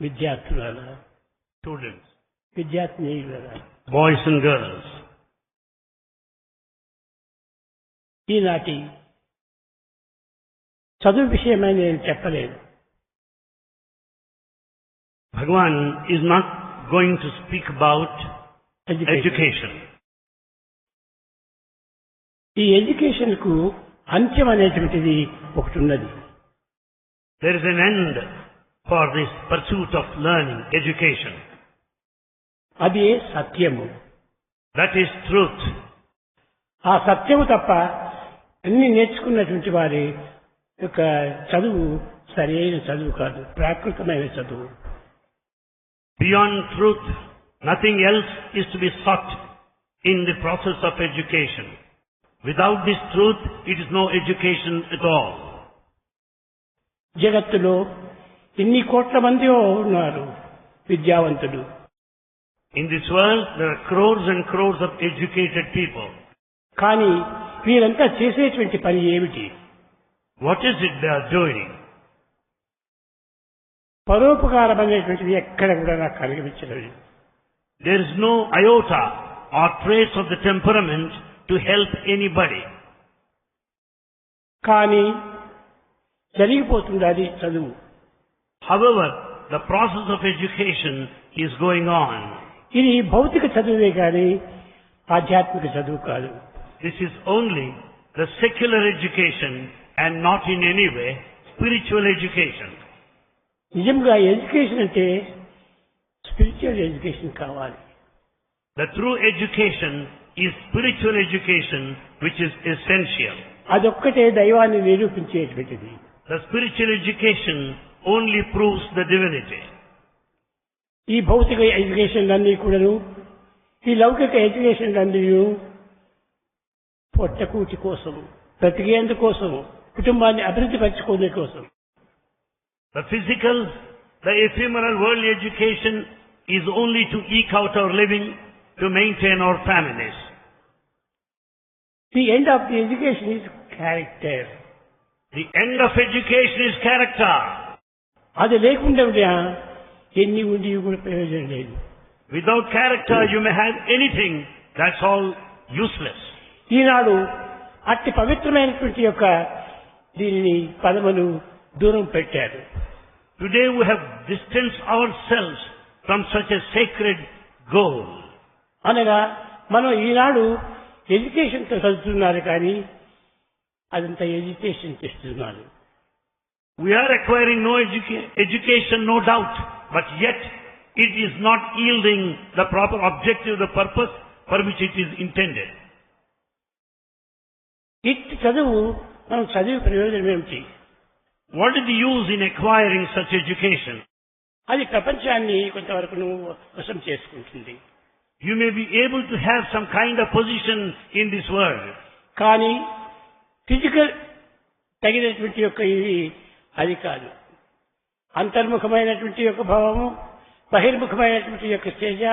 విద్యార్థులారా, students, విద్యార్థినీయులారా, boys and girls, ఈనాటి చదువు విషయమై నేను చెప్పలేదు. Bhagavan is not going to speak about education. ఈ ఎడ్యుకేషన్ కు అంత్యం అనేటువంటిది ఒకటి ఉన్నది. There is an end for this pursuit of learning, education. అది సత్యము. That is truth. ఆ సత్యము తప్ప అన్ని నేర్చుకున్నటువంటి వారి యొక్క చదువు సరైన చదువు కాదు, ప్రాకృతమైన చదువు. Beyond truth, nothing else is to be sought in the process of education. Without this truth, it is no education at all. జగత్తులో ఎన్ని కోట్ల మంది ఉన్నారు విద్యావంతులు. In this world, there are crores and crores of educated people. కానీ వీరంతా చేసేటువంటి పని ఏమిటి? What is it they are doing? పరోపకారం అనేటువంటిది ఎక్కడ కూడా నాకు కనిపించలేదు. There is no iota or trace of the temperament to help anybody. కానీ జరిగిపోతుంది అది చదువు. However, the process of education is going on. ఇది భౌతిక చదువే కానీ ఆధ్యాత్మిక చదువు కాదు. This is only the secular education and not in any way spiritual education. నిజంగా ఎడ్యుకేషన్ అంటే స్పిరిచువల్ ఎడ్యుకేషన్ కావాలి. The true education is spiritual education, which is essential. అదొక్కటే దైవాన్ని నిరూపించేటువంటిది. The spiritual education only proves the divinity. ఈ భౌతిక ఎడ్యుకేషన్లన్నీ కూడాను, ఈ లౌకిక ఎడ్యుకేషన్లన్నీ పొట్టకూటి కోసం, బ్రతికేందుకోసం, కుటుంబాన్ని అభివృద్ధి పరచుకునే కోసం. The physical, the ephemeral worldly education is only to eke out our living, to maintain our families. The end of the education is character. The end of education is character. అది లేకుండా ఎన్ని ఉండి కూడా ప్రయోజనం లేదు. Without character you may have anything, that's all useless. ఈనాడు అతి పవిత్రమైనటువంటి యొక్క దీనిని పదములు దూరం పెట్టారు. Today we have distanced ourselves from such a sacred goal. అనగా మనం ఈనాడు ఎడ్యుకేషన్తో చదువుతున్నారు కానీ అదంతా ఎడ్యుకేషన్ చేస్తున్నారు. We are acquiring no education, no doubt, but yet it is not yielding the proper objective, the purpose for which it is intended. ఇట్టి చదువు మనం చదివి ప్రయోజనం ఏమిటి? What is the use in acquiring such education? అది ప్రపంచాన్ని కొంతవరకు వశం చేసుకుంటుంది. You may be able to have some kind of position in this world. కానీ ఫిజికల్ తగినటువంటి యొక్క ఇది అది కాదు. అంతర్ముఖమైనటువంటి యొక్క భావము, బహిర్ముఖమైనటువంటి యొక్క తేజ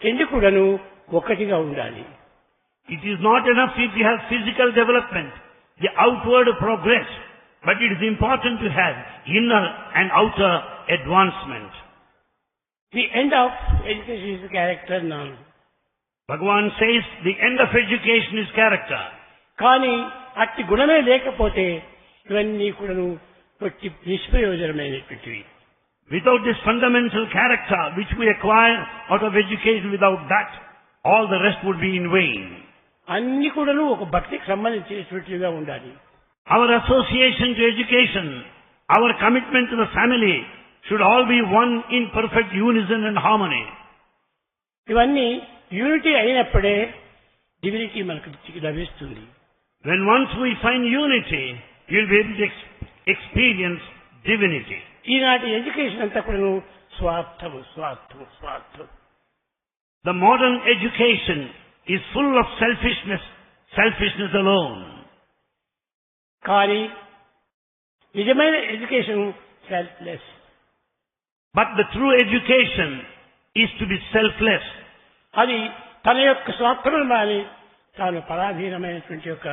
రెండు కూడాను ఒక్కటిగా ఉండాలి. It is not enough if you have physical development, the outward progress, but it is important to have inner and outer advancement. The end of education is character now. Bhagavan says the end of education is character. కానీ అట్టి గుణమే లేకపోతే ఇవన్నీ కూడాను కొట్టి నిష్ప్రయోజనమైనటువంటివి. Without this fundamental character which we acquire out of education, without that, all the rest would be in vain. అన్ని కూడాను ఒక భక్తికి సంబంధించినటువంటివిగా ఉండాలి. Our association to education, our commitment to the family should all be one in perfect unison and harmony. ఇవన్నీ unity అయినప్పుడే divinity మనకు లభిస్తుంది. When once we find unity, you will be able to experience divinity. ఈనాటి education అంతా కూడా స్వార్థము స్వార్థము స్వార్థం. The modern education is full of selfishness, selfishness alone. కానీ నిజమైన education selfless. But the true education is to be selfless. అది తన యొక్క స్వార్థమును మాని తాను పరాధీనమైనటువంటి యొక్క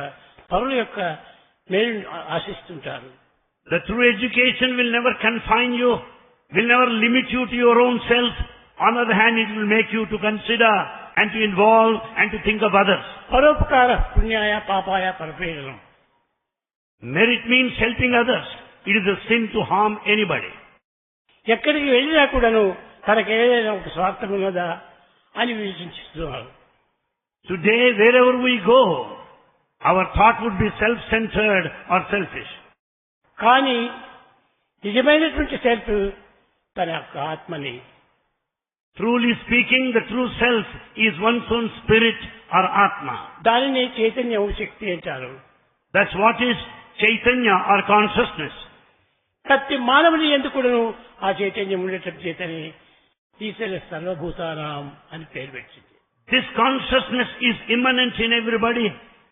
పరుల యొక్క మేలును ఆశిస్తుంటారు. The true education will never confine you will never limit you to your own self. On the other hand, it will make you to consider and to involve and to think of others. పరోపకార పుణ్యాయ పాపాయ పరపీడనం. Merit means helping others. It is a sin to harm anybody. ఎక్కడికి వెళ్ళినా కూడాను తనకేదైనా ఒక స్వార్థం ఉన్నదా అని విమర్శిస్తున్నారు. Today, wherever we go, our thought would be self-centered or selfish. కానీ నిజమైనటువంటి సెల్ఫ్ తన యొక్క ఆత్మని, Truly speaking, the true self is one's own spirit or Atma. దానిని చైతన్యం శక్తి అంటారు. That's what is Chaitanya or consciousness. ప్రతి మానవుని ఎందుకు కూడాను ఆ చైతన్యం ఉండేటట్టు చేతని ఈశ్వర సర్వభూతానాం అని పేరు పెట్టింది. This consciousness is immanent in everybody,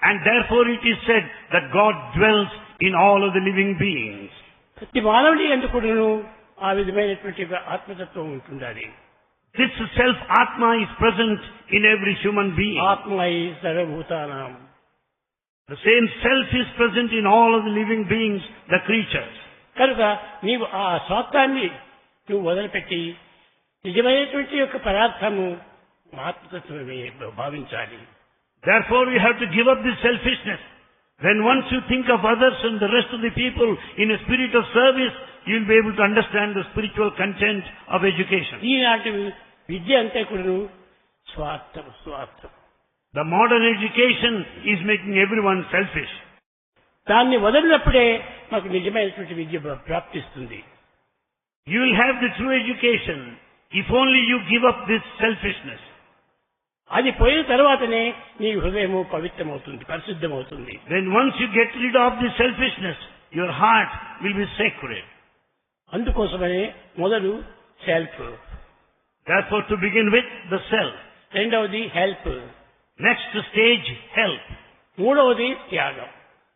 and therefore it is said that God dwells in all of the living beings. ప్రతి మానవుని ఎందుకు కూడాను ఆ విధమైనటువంటి ఆత్మతత్వం ఉంటుండాలి. This self-Atma is present in every human being. ఆత్మై సర్వభూతానాం. The same self is present in all of the living beings, the creatures. కనుక నీవు ఆ స్వార్థాన్ని నువ్వు వదిలిపెట్టి నిజమైనటువంటి యొక్క పదార్థము ఆత్మతత్వమే భావించాలి. Therefore you have to give up this selfishness. When once you think of others and the rest of the people in a spirit of service, you will be able to understand the spiritual content of education. ఈనాటి విద్య అంతా కూడా స్వార్థం స్వార్థం. The modern education is making everyone selfish. దాన్ని వదిలినప్పుడే మాకు నిజమైనటువంటి విద్య ప్రాప్తిస్తుంది. You will have the true education if only you give up this selfishness. అది పోయిన తర్వాతనే నీ హృదయము పవిత్రమవుతుంది, పరిశుద్ధమవుతుంది. Then once you get rid of this selfishness, your heart will be sacred. అందుకోసమనే మొదలు self, Therefore to begin with, the self. రెండవది help, Next stage, help. మూడవది త్యాగం.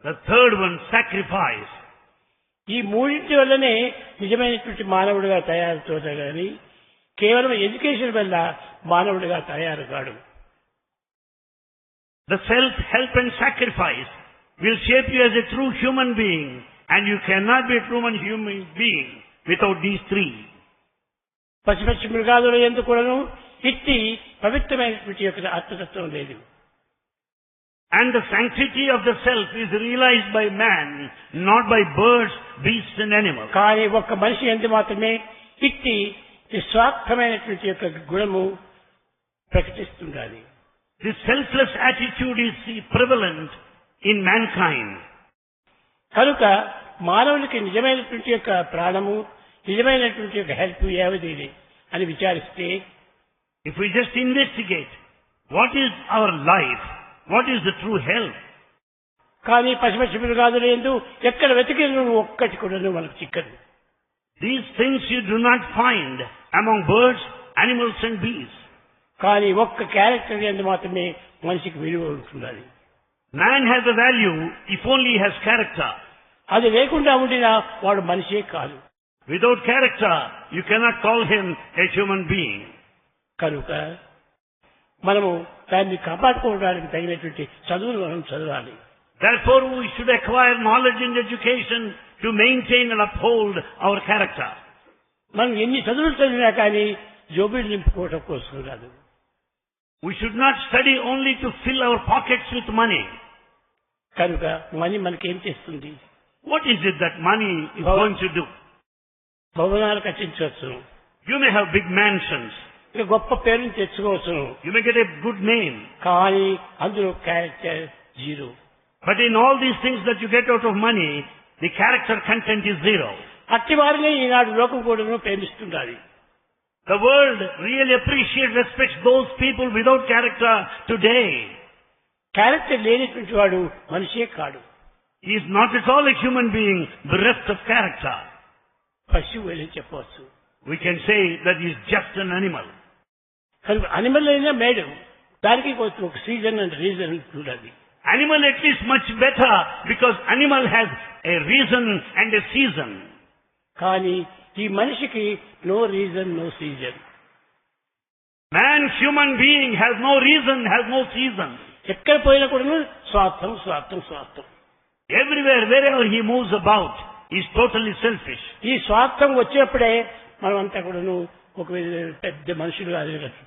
The third one, sacrifice. ఈ మూడింటి వల్లనే నిజమైనటువంటి మానవుడిగా తయారుతో కానీ కేవలం ఎడ్యుకేషన్ వల్ల మానవుడిగా తయారు కాడు. The self, help and sacrifice will shape you as a true human being, and you cannot be a true human being without these three. పశుపక్షి మృగాదుల యందు కూడాను ఇట్టి పవిత్రమైనటువంటి యొక్క ఆత్మతత్వం లేదు. And the sanctity of the self is realized by man, not by birds, beasts and animals. కానీ ఒక్క మనిషి యందు మాత్రమే ఇట్టి నిస్వార్థమైనటువంటి యొక్క గుణము ప్రకటిస్తుండాలి. This selfless attitude is prevalent in mankind. కనుక మానవునికి నిజమైనటువంటి యొక్క ప్రాణము, నిజమైనటువంటి యొక్క హెల్ప్ ఏమిటి అని విచారిస్తే, If we just investigate, what is our life? What is the true health? కానీ పశుపక్షి మృగాదుల యందు ఎక్కడ వెతికిన ఒక్కటి కూడా మనకు చిక్కదు. These things you do not find among birds, animals and beasts. కానీ ఒక్క క్యారెక్టర్ యందు మాత్రమే మనిషికి విలువ ఉంటుండాలి. Man has a value if only he has character. అది లేకుండా ఉండినా వాడు మనిషే కాదు. Without character, you cannot call him a human being. కనుక మనము దాన్ని కాపాడుకోవడానికి తగినటువంటి చదువులు మనం చదవాలి. Therefore, we should acquire knowledge and education to maintain and uphold our character. మనం ఎన్ని చదువులు చదివినా కానీ జోబీలు నింపుకోవటం కోసం కాదు. We should not study only to fill our pockets with money. కనుక మనీ మనకేం చేస్తుంది? What is it that money is going to do? భవనాలు కట్టించవచ్చు, You may have big mansions. ఇక గొప్ప పేరుని తెచ్చుకోవచ్చును. You may get a good name. కానీ అందులో character zero. But in all these things that you get out of money, the character content is zero. అట్టి వారిని ఈనాడు లోకం కూడా ప్రేమిస్తుండాలి. The world really appreciates, respects those people without character today. Character లేనటువంటి వాడు మనిషే కాడు. He is not at all a human being bereft of character. పశువు అని చెప్పవచ్చు. We can say that he is just an animal. కనుక animal అయినా madam, దానికి ఒక సీజన్ అండ్ రీజన్ ఉండాలి. Animal at least much better because animal has a reason and a season. కానీ ఈ మనిషికి no reason no season. Man, human being, has no reason, has no season. ఎక్కడ పోయినా కూడా స్వార్థం స్వార్థం స్వార్థం. Everywhere, wherever he moves about, he is totally selfish. ఈ స్వార్థం వచ్చినప్పుడే మనమంతా కూడాను ఒక పెద్ద మనుషులుగా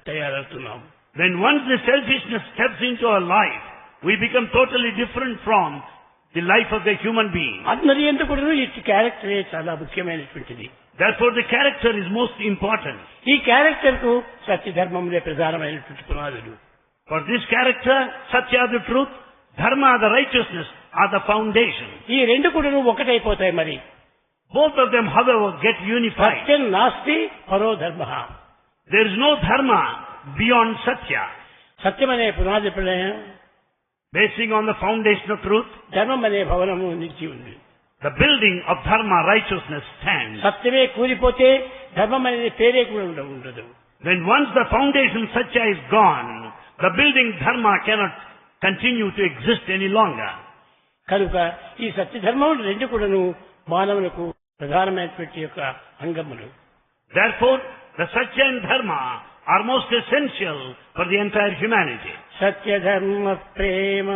తయారవుతున్నాం. When once the selfishness steps into our life, we become totally different from the life of the human being. అందరి ఎందుకు కూడాను ఈ క్యారెక్టరే చాలా ముఖ్యమైనటువంటిది. Therefore the character is most important. ఈ క్యారెక్టర్ కు సత్య ధర్మములే ప్రధానమైనటువంటి పునాదులు. For this character, Satya the truth, Dharma the righteousness are the foundation. ఈ రెండు కూడాను ఒకటైపోతాయి. మరి Both of them, however, get unified. సత్యం నాస్తి పరో ధర్మః. There is no dharma beyond Satya. సత్యం అనే పునాది ప్రళయం, Basing on the foundation of truth, ధర్మం అనే భవనము నిలిచి ఉంది. the building of dharma, righteousness stands. సత్యమే కూలిపోతే ధర్మం అనేది పేరే కూడా ఉండదు. When once the foundation Satya is gone, the building dharma cannot continue to exist any longer. కనుక ఈ సత్య ధర్మం రెండు కూడాను మానవులకు ప్రధానమైనటువంటి యొక్క అంగములు. Therefore, the Satya and Dharma are most essential for the entire humanity. సత్య ధర్మ ప్రేమ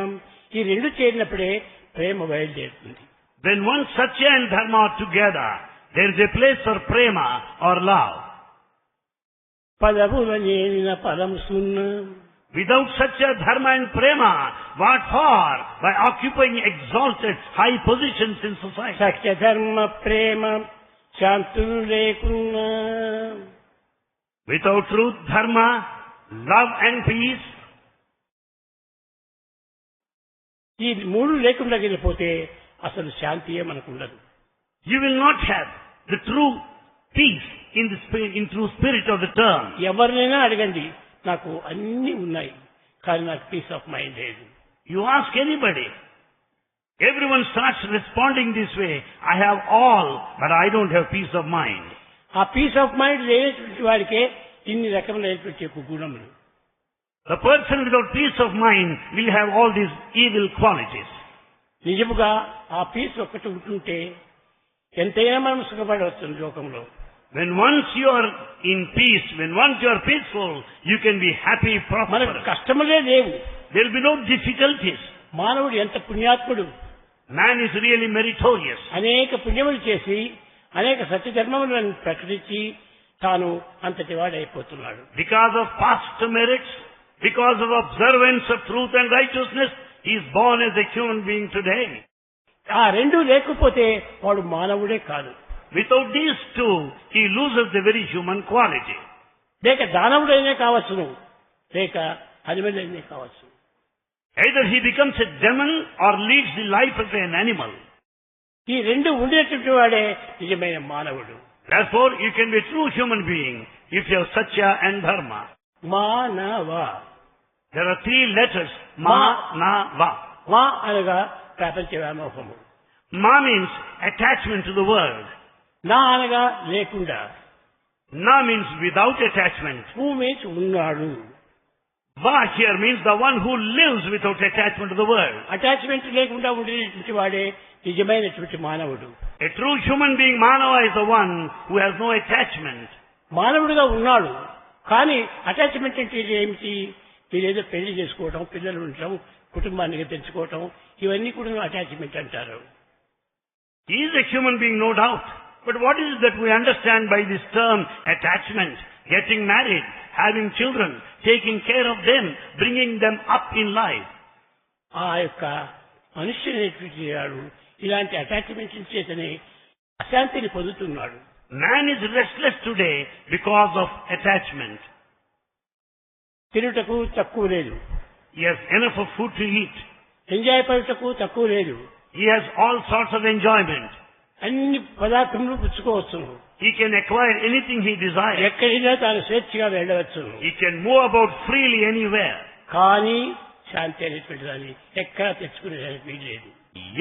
ఈ రెండు చేరినప్పుడే ప్రేమ బయలుదేరుతుంది. When once Satya and Dharma are together, there is a place for prema or love. పదవుల నేనిన పదం సున్న. Without Satya, Dharma and Prema, what for? By occupying exalted high positions in society. సత్య ధర్మ ప్రేమ శాంతులు లేకున్నా. Without truth, Dharma, love and peace, ఈ మూడు లేకుండా వెళ్ళిపోతే అసలు శాంతియే మనకు ఉండదు. you will not have the true peace in true spirit of the term. ఎవరినైనా అడగండి, నాకు అన్ని ఉన్నాయి కానీ నాకు పీస్ ఆఫ్ మైండ్ లేదు. You ask anybody, everyone starts responding this way, I have all, but I don't have peace of mind. ఆ piece of mind లేనటువంటి వాడికే ఇన్ని రకములైనటువంటి యొక్క గుణములు. The person without peace of mind will have all these evil qualities. నిజముగా ఆ piece ఒక్కటి ఉంటుంటే ఎంతైనా మనం సుఖపడవచ్చు లోకంలో. When once you are in peace, when once you are peaceful, you can be happy, మనకు prosperous. కష్టములే లేవు. There will be no difficulties. మానవుడు ఎంత పుణ్యాత్ముడు. Man is really meritorious. అనేక పుణ్యములు చేసి అనేక సత్యధర్మములను ప్రకటించి తాను అంతటి వాడైపోతున్నాడు. Because of past merits, because of observance of truth and righteousness, he is born as a human being today. ఆ రెండు లేకపోతే వాడు మానవుడే కాదు. Without these two, he loses the very human quality. లేక దానవుడైనా కావచ్చును, లేక అనిమలైనా కావచ్చు. Either he becomes a demon or leads the life of an animal. ఈ రెండు ఉండేటువంటి వాడే నిజమైన మానవుడు. Therefore, you can be a true human being if you have Satya and Dharma. మానవ. There are three letters. Ma, na, va. మా అనగా ప్రపంచ వ్యామోహము. Ma means attachment to the world. నా అనగా లేకుండా. Na means without attachment. Who means ఉన్నాడు. Va here means the one who lives without attachment to the world. Attachment లేకుండా ఉండేటువంటి వాడే నిజమైనటువంటి మానవుడు. A true human being, Manava, is the one who has no attachment. మానవుడిగా ఉన్నాడు కానీ attachment అంటే ఏమిటి? మీరేదో పెళ్లి చేసుకోవటం, పిల్లలు ఉండటం, కుటుంబానికి తెచ్చుకోవటం, ఇవన్నీ కూడా అటాచ్మెంట్ అంటారు. He is a human being, no doubt. But what is it that we understand by this term attachment? Getting married, having children, taking care of them, bringing them up in life. ఆ యొక్క మనుష్యునేటువంటి వాడు ఇలాంటి attachment చేతనే అశాంతిని పొందుతున్నాడు. Man is restless today because of attachment. తినుటకు తక్కువ లేదు. He has enough of food to eat. Enjoy పడుటకు తక్కువ లేదు. He has all sorts of enjoyment. అన్ని పదార్థములు పుచ్చుకోవచ్చు. He can acquire anything he desires. ఎక్కడైనా తాను స్వేచ్ఛగా వెళ్ళవచ్చు. He can move about freely anywhere. కానీ శాంతి అనేటువంటి దాన్ని ఎక్కడా తెచ్చుకునేదానికి వీల్లేదు.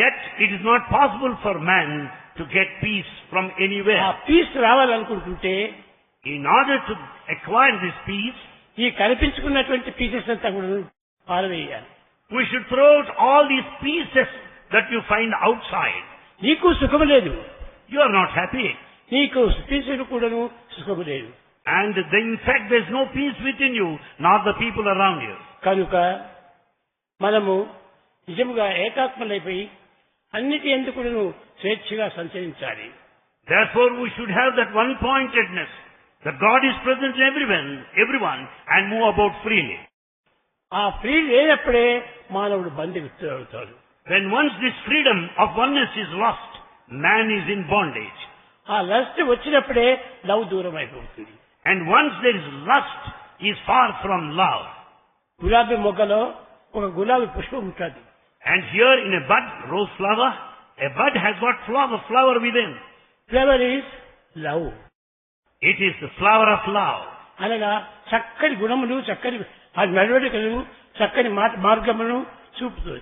Yet it is not possible for man to get peace from ఆ anywhere. పీస్ రావాలనుకుంటుంటే In order to acquire this peace, ఈ కనిపించుకున్నటువంటి పీసెస్ అంతా కూడా పారవేయాలి. we should throw out all these pieces that you find outside. నీకు సుఖము లేదు, You are not happy. నీకు పీసులు కూడాను సుఖము లేదు. And in fact there is no peace within you, nor the people around you. కనుక మనము నిజముగా ఏకాత్మలైపోయి అన్నిటి ఎందుకు స్వేచ్ఛగా సంచరించాలి. Therefore we should have that one-pointedness, that God is present in everyone, and move about freely. ఆ ఫ్రీ లేనప్పుడే మానవుడు బంధితుడు అవుతాడు. When once this freedom of oneness is lost, man is in bondage. ఆ లస్ట్ వచ్చినప్పుడే లవ్ దూరం అయిపోతుంది. And once there is lust, he is far from love. గులాబీ మొగ్గలో ఒక గులాబీ పుష్పం ఉంటుంది. And here in a bud, rose flower, a bud has got flower within. Flower is love. It is the flower of love. అనగా చక్కని గుణములు, చక్కని నడవడికలు, చక్కని మార్గములను చూపుతుంది.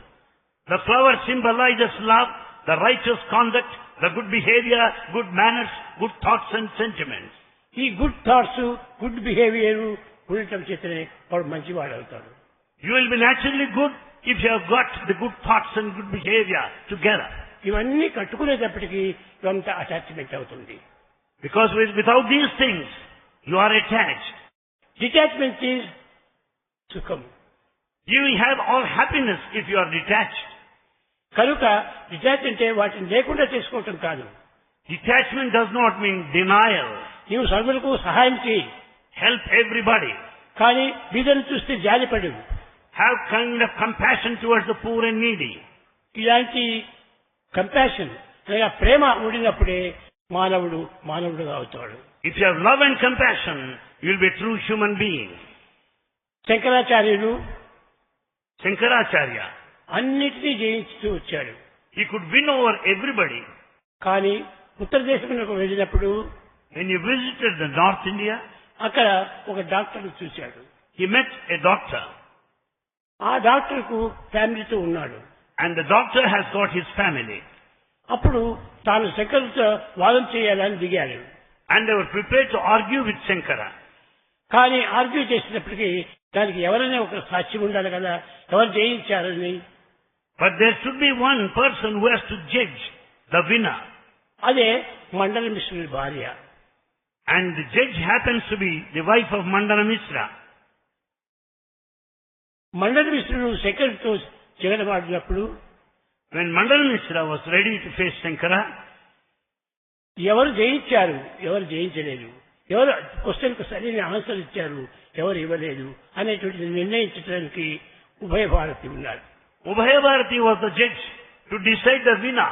The flower symbolizes love, the righteous conduct, the good behavior, good manners, good thoughts and sentiments. ఈ good thoughts, good behaviour ఉండటం చేతనే వాడు మంచివాడు అవుతాడు. You will be naturally good if you have got the good thoughts and good behavior together. ఇవన్నీ కట్టుకునేటప్పటికీ ఇవంతా attachment అవుతుంది. Because without these things, you are attached. Detachment is సుఖం. You will have all happiness if you are detached. కనుక detach అంటే వాటిని లేకుండా చేసుకోవటం కాదు. Detachment does not mean denial. నీవు సర్వులకు సహాయం చేయి, Help everybody. కానీ బీదను చూస్తే జాలిపడు. Have kind of compassion towards the poor and needy. ఇలాంటి కంపాషన్ లేదా ప్రేమ ఉండినప్పుడే మానవుడుగా అవుతాడు. If you have love and compassion, you will be a true human being. శంకరాచార్యులు Shankaracharya, అన్నిటినీ జయించుతూ వచ్చాడు. he could win over everybody. కానీ ఉత్తర దేశంలోకి వెళ్ళినప్పుడు When he visited the North India, అక్కడ ఒక డాక్టర్ని చూశాడు. he met a doctor. ఆ డాక్టర్కు ఫ్యామిలీతో ఉన్నాడు. And the doctor has got his family. అప్పుడు తాను శంకరుడితో వాదం చేయాలని దిగాడు. And they were prepared to argue with Shankara. కానీ ఆర్గ్యూ చేసినప్పటికీ దానికి ఎవరైనా ఒక సాక్ష్యం ఉండాలి కదా, ఎవరు జయించారని. But there should be one person who has to judge the winner. అదే మండల మిశ్రుడి భార్య. And the judge happens to be the wife of Mandana Mishra. మండల మిశ్రుడు శంకరుడితో జగడమాడినప్పుడు When Mandana Mishra was ready to face Shankara, ఎవరు జయించారు, ఎవరు జయించలేదు, ఎవరు క్వశ్చన్కు సరైన answer ఇచ్చారు, ఎవరు ఇవ్వలేదు అనేటువంటి నిర్ణయించడానికి ఉభయ భారతి ఉన్నారు. Ubhaya Bharati was the judge to decide the winner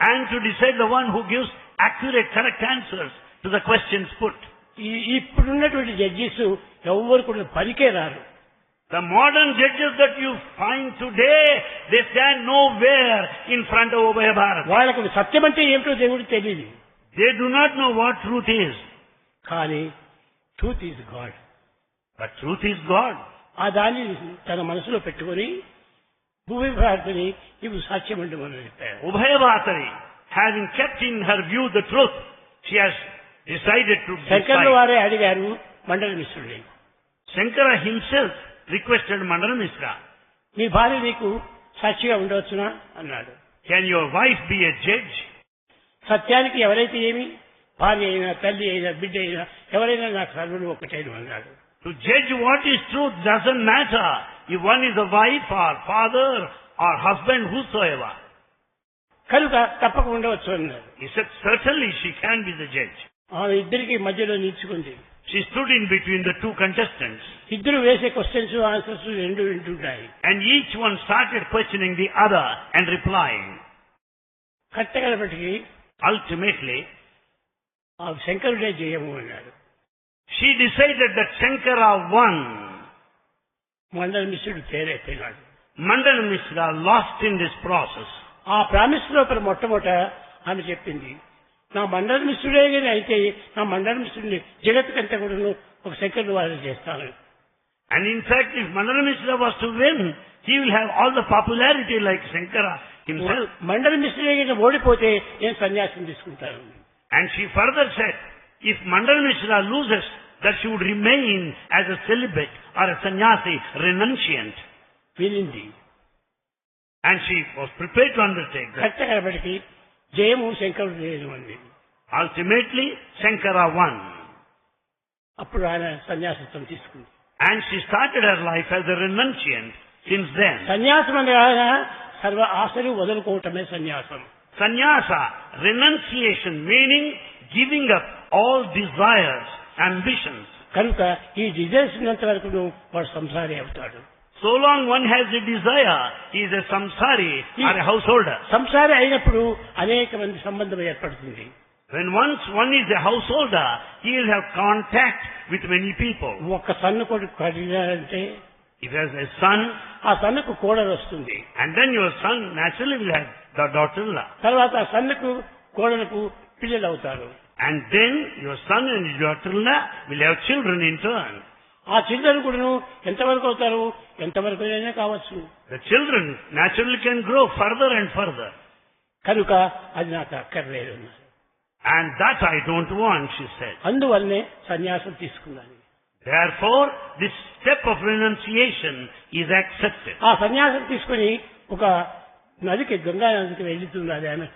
and to decide the one who gives accurate, correct answers to the questions put. ఇప్పుడున్నటువంటి జడ్జెస్ ఎవరు కూడా పనికే రారు. The modern judges that you find today, they stand nowhere in front of Ubhaya Bharati. వాళ్ళకి సత్యం అంటే ఏమిటో దేవుడికి తెలియదు. They do not know what truth is. కానీ truth is God. But truth is God. ఆ దాన్ని తన మనసులో పెట్టుకొని భూమి భారతిని ఇవి సాక్ష్యం ఉండమని చెప్పారు. Ubhaya Bharati, having kept in her view the truth, she has decided to శంకరుల decide. వారే అడిగారు మండల మిశ్రుడి, Shankara himself requested Mandana Mishra, మీ భార్య నీకు సాక్షిగా ఉండవచ్చునా అన్నాడు. can your wife be a judge? సత్యానికి ఎవరైతే ఏమి, భార్య అయినా, తల్లి అయినా, బిడ్డ అయినా, ఎవరైనా నాకు సర్వులు ఒకటేను అన్నాడు. To judge what is truth doesn't matter if one is a wife or father or husband, whosoever. కనుక తప్పక ఉండవచ్చు అన్నాడు. He said, certainly she can be the judge. ఆమె ఇద్దరికి మధ్యలో నిల్చుకుంది. She stood in between the two contestants. ఇద్దరు వేసే questions answers రెండు వింటుంటాయి. And each one started questioning the other and replying. కట్టగలపటికి Ultimately, ఆ శంకరుడే జయము అన్నాడు. she decided that Shankara won. మండల మిశ్రుడు తేరైపోయినాడు. Mandana Mishra lost in this process. ఆ ప్రామిస్ లోపల మొట్టమొదట ఆమె చెప్పింది, నా మండల మిశ్రుడే కానీ అయితే నా మండల మిశ్రుడిని జగత్తుకంతా కూడా ఒక శంకరుడు వారు చేస్తాను. And in fact, if Mandana Mishra was to win, he will have all the popularity like Shankara himself. మండల మిశ్రుడే కానీ ఓడిపోతే నేను సన్యాసం తీసుకుంటాను. And she further said, if Mandana Mishra loses, that she would remain as a celibate or a sannyasi, renunciant. వినింది. And she was prepared to undertake that. కట్టగలపటికి జయము శంకరుడు జయము అంది. Ultimately, Shankara won. అప్పుడు ఆయన సన్యాసత్వం తీసుకుంది. And she started her life as a renunciant since then. సన్యాసం అనగా సర్వ ఆశలు వదులుకోవటమే సన్యాసం. Sannyasa, renunciation, meaning giving up all desires, ambitions. కనుక ఈ డిజైర్స్ ఉన్నంత వరకు వాడు సంసారి అవుతాడు. So long one has a desire, he is a samsari or a householder. సంసారి అయినప్పుడు అనేక మంది సంబంధం ఏర్పడుతుంది. When once one is a householder, he will have contact with many people. ఒక్క సన్ను కొడుకు కలిగాడంటే If he has a son, ఆ సన్నుకు కోడలు వస్తుంది. and then your son naturally will have the daughter-in-law. తర్వాత ఆ సన్నుకు కోడలకు పిల్లలు అవుతారు. And then your son and your daughter-in-law will have children in turn. ఆ చిల్డ్రన్ కూడాను ఎంతవరకు అవుతారు, ఎంతవరకు అయినా కావచ్చు. The children naturally can grow further and further. కనుక అది నాకు అక్కర్లేదు. And that I don't want, she said. అందువల్లనే సన్యాసం తీసుకున్నాను. Therefore, this step of renunciation is accepted. ఆ సన్యాసం తీసుకుని ఒక నదికి, గంగా నదికి వెళ్తున్నది ఆమె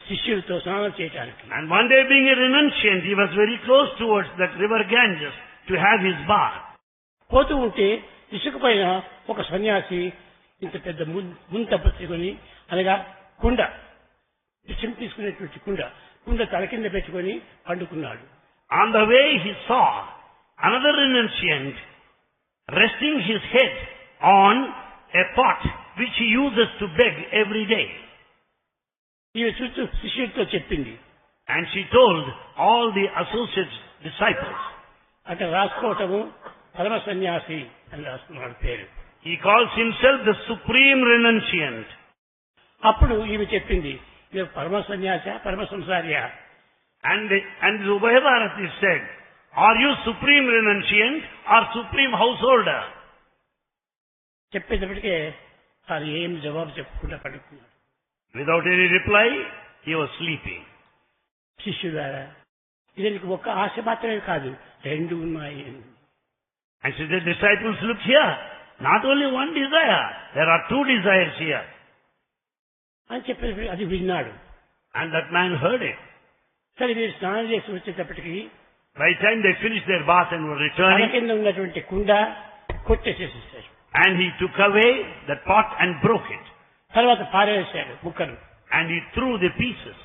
శిష్యులతో స్నానం చేయడానికి. And one day, being a renunciant, he was very close towards that river Ganges to have his bath. పోతూ ఉంటే ఇసుక పైన ఒక సన్యాసి ఇంత పెద్ద ముంత పెట్టుకొని, అనగా కుండ, విషం తీసుకునేటువంటి కుండ తల కింద పెట్టుకొని పండుకున్నాడు. On the way, he saw another renunciant resting his head on a pot which he uses to beg every day. ఈమె చుట్టూ శిష్యుడితో చెప్పింది. And she told all the associates, disciples. అక్కడ రాసుకోవటము పరమ సన్యాసి అని రాసుకున్నాడు పేరు. He calls himself the supreme renunciant. అప్పుడు ఈమె చెప్పింది, ఇది పరమ సన్యాస, పరమ సంసారియా? And Ubhayabharati said, are you supreme renunciant or supreme householder? చెప్పేటప్పటికే అది ఏం జవాబు చెప్పకుండా పడుకున్నాడు. Without any reply, he was sleeping. శిష్యులారా, ఇతనికి ఒక్క ఆశ మాత్రమే కాదు, రెండు ఉన్నాయి. And so the disciples, look here, not only one desire, there are two desires here. అని చెప్పి అది విన్నాడు. And that man heard it. సరే, మీరు స్నానం చేసి వచ్చేటప్పటికి By the time they finished their bath and were తన returning, కింద ఉన్నటువంటి కుండ కొట్టేసేసారు. and he took away the pot and broke it. తర్వాత పారేసాడు ముక్కలు. And he threw the pieces.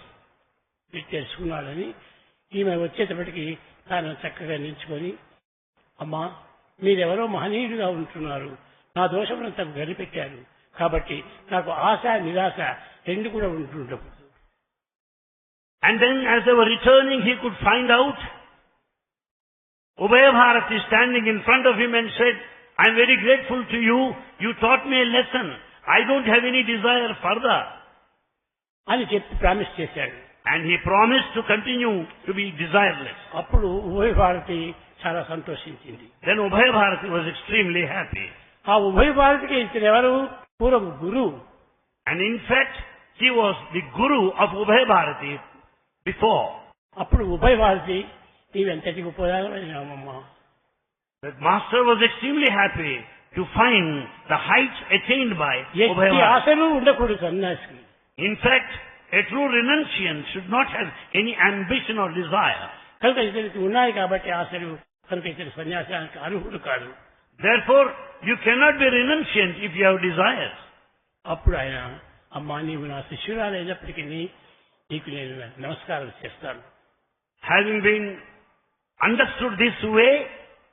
ఇది తెలుసుకున్నాడని ఈమె వచ్చేటప్పటికి తాను చక్కగా నిల్చుకొని, అమ్మా, మీరెవరో మహనీయుడుగా ఉంటున్నారు, నా దోషమునంతా గరిపెట్టారు, కాబట్టి నాకు ఆశ నిరాశ రెండు కూడా ఉంటుండవు. And then as they were returning, he could find out. Ubhayabharati standing in front of him and said, I am very grateful to you. You taught me a lesson. I don't have any desire further. అని చెప్పి promise చేశాడు. And he promised to continue to be desireless. అప్పుడు ఉభయ భారతి చాలా సంతోషించింది. Then Ubhayabharati was extremely happy. ఆ ఉభయ భారతికి ఇతరెవరు? పూర్వం గురువు. And in fact, he was the guru of Ubhayabharati before. అప్పుడు ఉభయ Bharati, నీవెంతటి గొప్పదానమ్మా. The master was extremely happy to find the heights attained by ఎట్టి Ubhayabharati. ఆశలు ఉండకూడదు సన్యాసికి. In fact, a true renunciant should not have any ambition or desire. కనుక ఇతనికి ఉన్నాయి కాబట్టి ఆశలు, కనుక ఇతని సన్యాసానికి అర్హుడు కాదు. Therefore, you cannot be renunciant if you have desires. అప్పుడు ఆయన, అమ్మా, నీవు నా శిష్యురాలైనప్పటికీ నీకు నేను నమస్కారం చేస్తాను. Having been understood this way,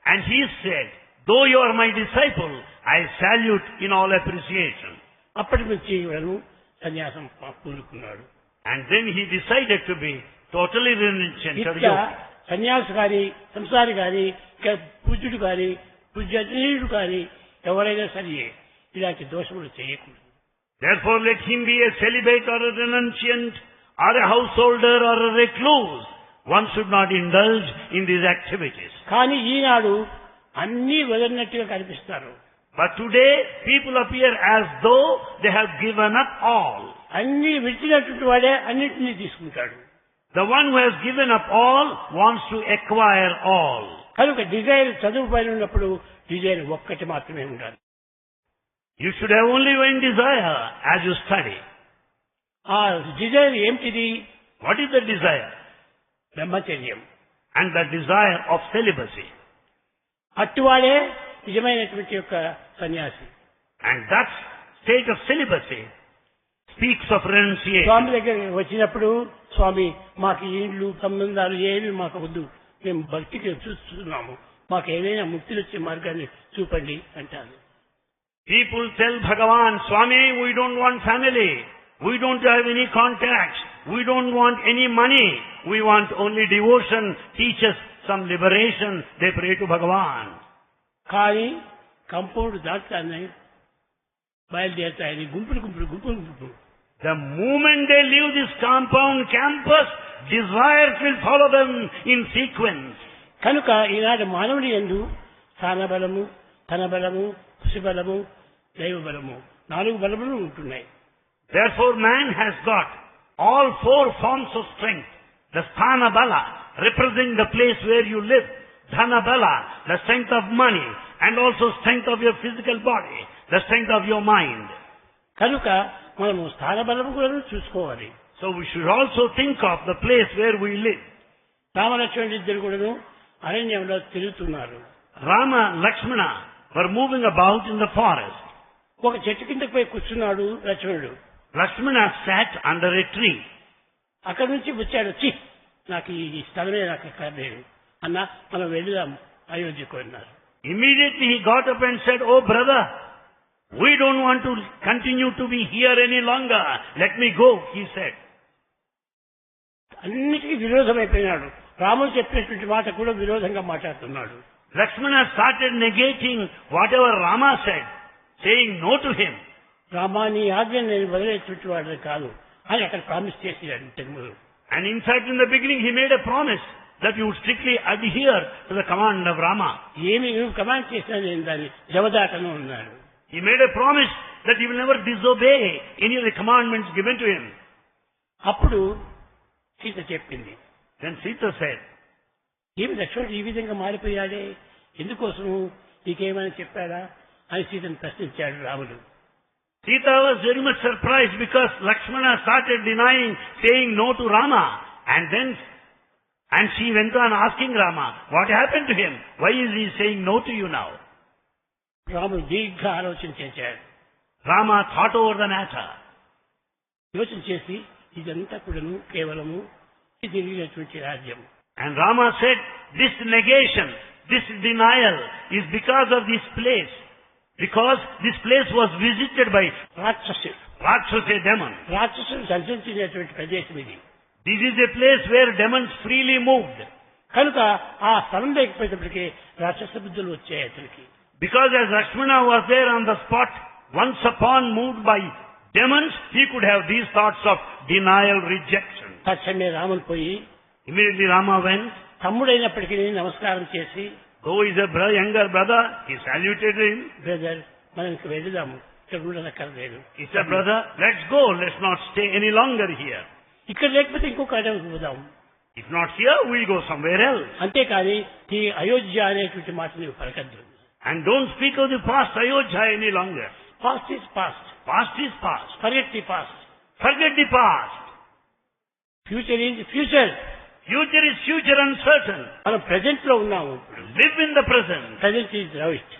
and he said, though you are my disciple, I salute in all appreciation. అప్పటి నుంచి ఇవను సన్యాసం పూనుకున్నాడు. And then he decided to be totally renunciant. ఇట్లా సన్యాసి గాని, సంసారి గాని, పూజ్యుడు గాని, పూజ్యనీయుడు గాని ఎవరైనా సరే ఇలాంటి దోషములు చేయకూడదు. Therefore, let him be a celibate or a renunciant or a householder or a recluse. One should not indulge in these activities. కానీ ఈనాడు అన్నీ వదిలినట్టుగా కనిపిస్తారు. But today, people appear as though they have given up all. అన్నీ విడిచినటువంటి వాడే అన్నింటినీ తీసుకుంటాడు. The one who has given up all wants to acquire all. కనుక Dzire చదువు పైన ఉన్నప్పుడు డిజైర్ ఒక్కటి మాత్రమే ఉండాలి. You should have only one desire as you study. ఆ డిజైర్ ఏమిటిది? What is the desire? బ్రహ్మచర్యం. And the desire of celibacy. అట్టువాడే నిజమైనటువంటి యొక్క సన్యాసి. And that state of celibacy speaks of renunciation. స్వామి దగ్గర వచ్చినప్పుడు స్వామి మాకు ఈ ఇండ్లు సంబంధాలు ఏమి మాకు వద్దు, మేము భక్తికి చూస్తున్నాము, మాకు ఏదైనా ముక్తిని వచ్చే మార్గాన్ని చూపండి అంటారు. People tell Bhagavan, Swami, we don't want family. We don't have any contacts. We don't want any money. We want only devotion. Teach us some liberation. They pray to Bhagavan. కానీ కంపౌండ్ దాటాన్ని బయలుదేరుతాయని గుంపులు. The moment they leave this compound campus, desires will follow them in sequence. కనుక ఈనాడు మానవుని యందు స్థానబలము, ధనబలము, కృషిబలము, దైవబలము 4 బలములు ఉంటున్నాయి. Therefore man has got all 4 forms of strength. The sthana bala, representing the place where you live. Dhana bala, the strength of money, and also strength of your physical body, the strength of your mind. కనుక మనము స్థానబలము కూడా చూసుకోవాలి. So we should also think of the place where we live. రామలక్ష్మణుడు ఇద్దరు కూడా అరణ్యంలో తిరుగుతున్నారు. Rama, Lakshmana were moving about in the forest. ఒక చెట్టు కిందకి పోయి కూర్చున్నాడు లక్ష్మణుడు. Lakshmana sat under a tree. అక్కడి నుంచి వచ్చాడు, నాకు ఈ స్థలమే నాకు ఎక్కడ లేదు అన్న, మనం వెళ్దాం అయోధ్యకు అన్నారు. Immediately he got up and said, "Oh brother, we don't want to continue to be here any longer. Let me go," he said. అన్నిటికీ విరోధమైపోయినాడు. రాముడు చెప్పినటువంటి మాట కూడా విరోధంగా మాట్లాడుతున్నాడు. Lakshmana started negating whatever Rama said, saying no to him. Rama నీ ఆజ్ఞను నేను వదిలేటువంటి వాడిని కాదు అని అక్కడ ప్రామిస్ చేసినాడు ఇంతకుముందు. And in fact in the beginning he made a promise that he would strictly adhere to the command of Rama. ఏమి నువ్వు కమాండ్ చేసినా నేను దాన్ని జవదాటను అన్నాడు. He made a promise that he will never disobey any of the commandments given to him. అప్పుడు సీత చెప్పింది. Then Sita said, ఏమి లక్ష్మణుడు ఈ విధంగా మారిపోయాడే, ఎందుకోసము, నీకేమైనా చెప్పాడా అని సీతను ప్రశ్నించాడు రాముడు. Sita was very much surprised because Lakshmana started denying, saying no to Rama. And she went on asking Rama, what happened to him? Why is he saying no to you now? రాముడు దీర్ఘ ఆలోచన చేశాడు. Rama thought over the matter. యోచన చేసి ఇదంతా కూడాను కేవలము తిరిగినటువంటి రాజ్యం. And Rama said, this negation, this denial is because of this place. Because this place was visited by Rakshasa demons. రాక్షసులు సంచరించినటువంటి ప్రదేశం ఇది. This is a place where demons freely moved. కనుక ఆ స్థలం లేకపోయేటప్పటికీ రాక్షస బుద్ధులు వచ్చాయి అతనికి. Because as Lakshmana was there on the spot, once upon moved by demons, he could have these thoughts of denial, rejection. తక్షణమే రాముడు పోయి Immediately Rama went. తమ్ముడైనప్పటికీ నమస్కారం చేసి, Though he is a younger brother, he saluted him. Brother మనం ఇంక వెళ్దాము, ఇక్కడ ఉండనక్కర్లేదు. He said, brother, let's go, let's not stay any longer here. ఇక్కడ లేకపోతే ఇంకొక అడవికి పోదాం. If not here, we'll go somewhere else. అంతేకాని ఈ అయోధ్య అనేటువంటి మాట నీవు పలకద్దు. And don't speak of the past Ayodhya any longer. Past is past. Past is past. Forget the past. Forget the past. Future is future. Future is future uncertain. మనం present లో ఉన్నాము. Live in the present. Present is right.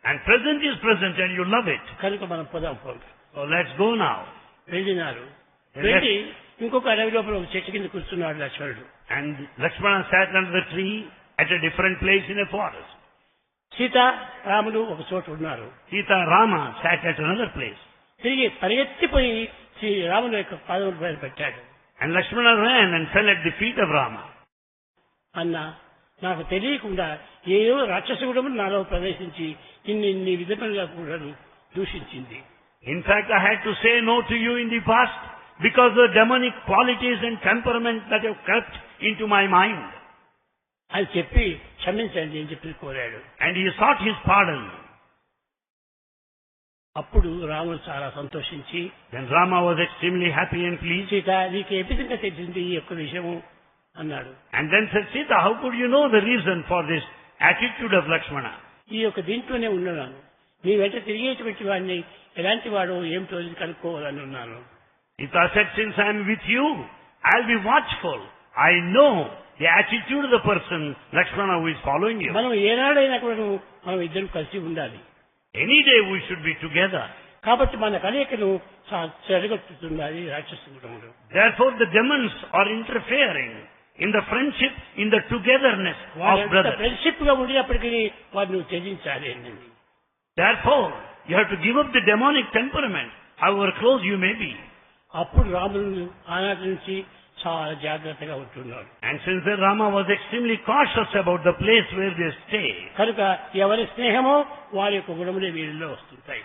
And present is present and you love it. కనుక మనం పోదాం. So let's go now. వెళ్ళినారు. వెళ్ళి ఇంకొక అడవి లోపల ఒక చెట్టు కింద కూర్చున్నాడు లక్ష్మణుడు. And Lakshmana sat under the tree at a different place in a forest. Sita రాముడు ఒక చోట ఉన్నారు. Sita Rama sat at another place. తిరిగి పరిగెత్తిపోయి శ్రీ రాముడు యొక్క పాదముల పైన పెట్టాడు. And Lakshmana ran and fell at the feet of Rama. అన్న, నాకు తెలియకుండా ఏదో రాక్షసుడు నాలో ప్రవేశించి ఇన్ని విధములుగా కూడా దూషించింది. In fact, I had to say no to you in the past because of the demonic qualities and temperament that have crept into my mind. అని చెప్పి క్షమించండి అని చెప్పి కోరాడు. And he sought his pardon. అప్పుడు రాముడు చాలా సంతోషించి, Then Rama was extremely happy and pleased. Sita నీకు ఏ విధంగా తెలిసింది ఈ యొక్క విషయము అన్నాడు. And then said, Sita, how could you know the reason for this attitude of Lakshmana? ఈ యొక్క దీంట్లోనే ఉన్నాను, నీ వెంట తిరిగేటువంటి వాడిని ఎలాంటి వాడో ఏమిటో కనుక్కోవాలని ఉన్నాను. Sita said, since I am with you, I'll be watchful. I know the attitude of the person, Lakshmana, who is following you. మనం ఏనాడైనా కూడా మనం ఇద్దరు కలిసి ఉండాలి. Any day we should be together. కాబట్టి మన కలయికను చెడగొట్టుతున్నది రాక్షస గుణములు. Therefore the demons are interfering in the friendship, in the togetherness of brothers. Friendship గా ఉండేప్పటికీ వారిని త్యజించాలి అన్నది. Therefore, you have to give up the demonic temperament, however close you may be. అప్పుడు రాముడు ఆనాటి నుంచి చాలా జాగ్రత్తగా ఉంటున్నాడు. And since then Rama was extremely cautious about the place where they stay. కనుక ఎవరి స్నేహమో వారి యొక్క గుణములే వీరిలో వస్తుంటాయి.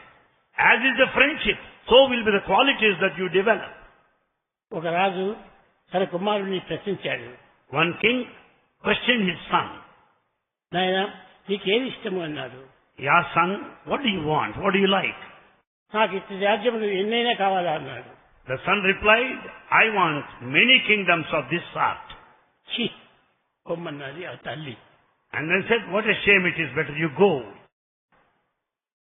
As is the friendship, so will be the qualities that you develop. ఒక రాజు తన కుమారుడిని ప్రశ్నించాడు. One king questioned his son. నాయనా నీకేది ఇష్టము అన్నాడు. Yeah, son, what do you want? What do you like? నాకు ఇచ్చే రాజ్యములు ఎన్నైనా కావాలా అన్నాడు. The son replied, I want many kingdoms of this sort. ఛీ కొమ్మన్నది ఆ తల్లి. And then said, what a shame it is, better you go.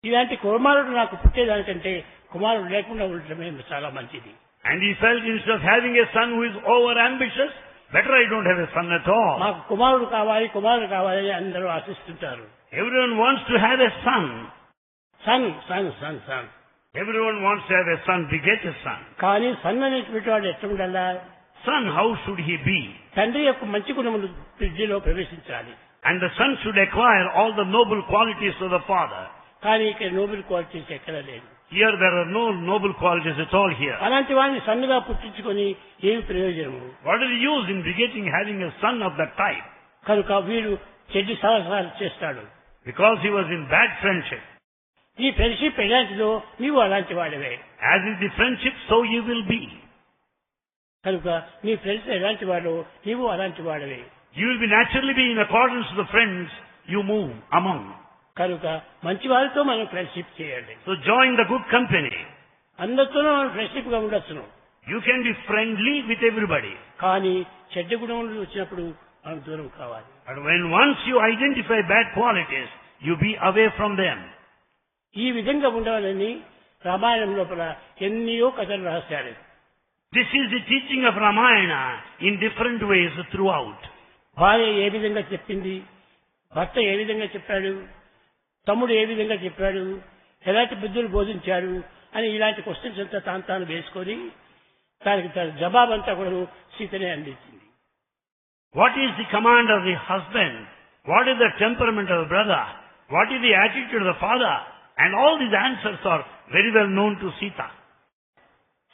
ఇలాంటి కుమారుడు నాకు పుట్టేదానికంటే కుమారుడు లేకుండా ఉండటమే చాలా మంచిది. And he felt instead of having a son who is over ambitious, better I don't have a son at all. మాకు కుమారుడు కావాలి అని అందరూ ఆశిస్తుంటారు. Everyone wants to have a son. Son. Everyone wants to have a son, beget a son. కానీ sun అనేటువంటి వాడు ఎట్లా ఉండాలా? Son, how should he be? తండ్రి యొక్క మంచి గుణములు బుద్ధిలో ప్రవేశించాలి. And the son should acquire all the noble qualities of the father. కానీ ఇక్కడ నోబెల్ క్వాలిటీస్ ఎక్కడ లేదు. Here there are no noble qualities at all here. అలాంటి వాడిని సన్నుగా పుట్టించుకొని ఏమి ప్రయోజనము? What is the use in begetting, having a son of that type? కనుక వీడు చెడ్డి సహసాలు చేస్తాడు. Because he was in bad friendship. ఈ ఫ్రెండ్షిప్ ఎలాంటిదో నీవు అలాంటి వాడివే. As is the friendship, so you will be. కనుక నీ ఫ్రెండ్స్ ఎలాంటి వాడో నీవు అలాంటి వాడివే. You will be naturally be in accordance with the friends you move among. కనుక మంచి వారితో మనం ఫ్రెండ్షిప్ చేయాలి. So join the good company. అందరితోనూ మనం ఫ్రెండ్షిప్ గా ఉండొచ్చును. You can be friendly with everybody. కానీ చెడ్డ గుణములు వచ్చినప్పుడు మనం దూరం కావాలి. But when once you identify bad qualities, you be away from them. ఈ విధంగా ఉండాలని రామాయణం లోపల ఎన్నో కథలు రాశారు. This is the teaching of Ramayana in different ways throughout. భార్య ఏ విధంగా చెప్పింది, భర్త ఏ విధంగా చెప్పాడు, తమ్ముడు ఏ విధంగా చెప్పాడు, ఎలాంటి బుద్ధులు బోధించాడు అని ఇలాంటి క్వశ్చన్స్ అంతా తాను వేసుకొని దానికి తన జవాబంతా కూడా సీతనే అందించింది. What is the command of the husband? What is the temperament of the brother? What is the attitude of the father? And all these answers are very well known to Sita.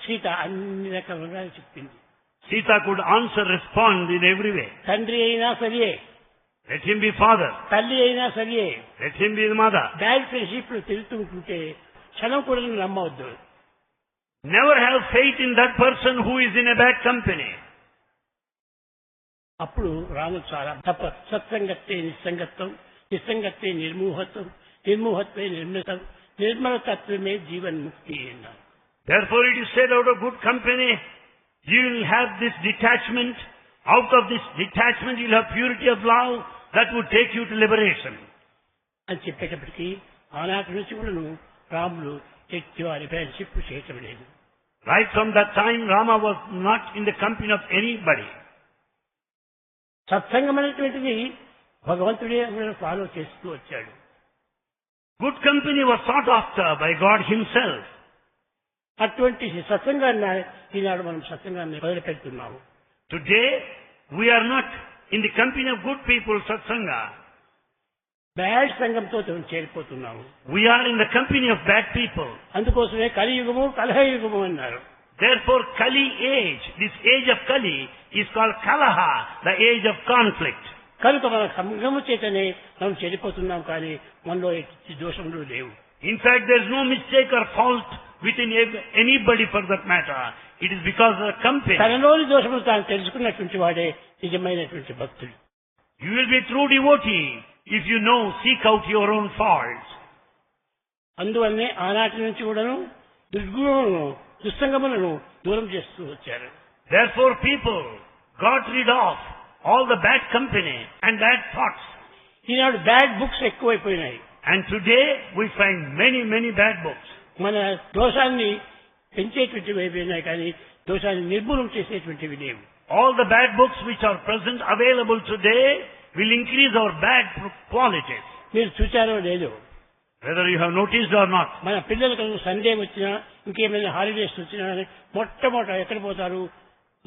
Sita అన్ని రకాలుగా చెప్పింది. Sita could answer, respond in every way. తండ్రి అయినా సరియే, Let him be father. తల్లి అయినా సరియే, Let him be the mother. Bad friendship లో తిరుగుతుంటే క్షణం కూడా నమ్మవద్దు. Never have faith in that person who is in a bad company. అప్పుడు రాముడు చాలా తప్ప సత్సంగత్తే నిస్సంగత్వం, నిస్సంగత్తే నిర్మూహత్వం, నిర్మూహత్వే నిర్మలతం, నిర్మలతత్వమే జీవన్ ముక్తి అన్నారు. Therefore it is said, out of good company you will have this detachment. Out of this detachment you will have purity of love that would take you to liberation. అని చెప్పేటప్పటికీ ఆనాటి నుంచి కూడా రాముడు ఎట్టి వారి ఫ్రెండ్షిప్ చేయటం లేదు. Right from that time Rama was not in the company of anybody. సత్సంగం అనేటువంటిది భగవంతుడే ఫాలో చేస్తూ వచ్చాడు. Good company was sought after by God himself. అటువంటి సత్సంగాన్ని ఈనాడు మనం సత్సంగాన్ని మొదలుపెడుతున్నాము. Today we are not in the company of good people, satsanga. Bad సంఘంతో చేరిపోతున్నాము. We are in the company of bad people. అందుకోసమే కలియుగము కలహయుగము అన్నారు. Therefore Kali age, this age of Kali is called Kalaha, the age of conflict. కనుక మన సంఘము చేతనే మనం చెడిపోతున్నాం, కానీ మనలో ఎట్టి దోషములు లేవు. In fact, there is no mistake or fault within anybody for that matter. It is because of the company. తనలోని దోషములు తాను తెలుసుకున్నటువంటి వాడే నిజమైనటువంటి భక్తుడు. You will be true devotee if you know, seek out your own faults. అందువల్లనే ఆనాటి నుంచి కూడాను దుర్గుణములను దుస్సంగములను దూరం చేస్తూ వచ్చారు. Therefore people got rid of all the bad company and bad thoughts. Eenadu bad books ఎక్కువైపోయినాయి. And today we find many bad books. మన దోషాన్ని పెంచేటువంటివి అయిపోయినాయి, కానీ దోషాన్ని నిర్మూలన చేసేటువంటివి లేవు. All the bad books which are present available today will increase our bad qualities. మీరు చూచారో లేదో, whether you have noticed or not. మన పిల్లలకు సండే వచ్చినా ఇంకేమైనా హాలిడేస్ వచ్చినా మొట్టమొదట ఎక్కడ పోతారు?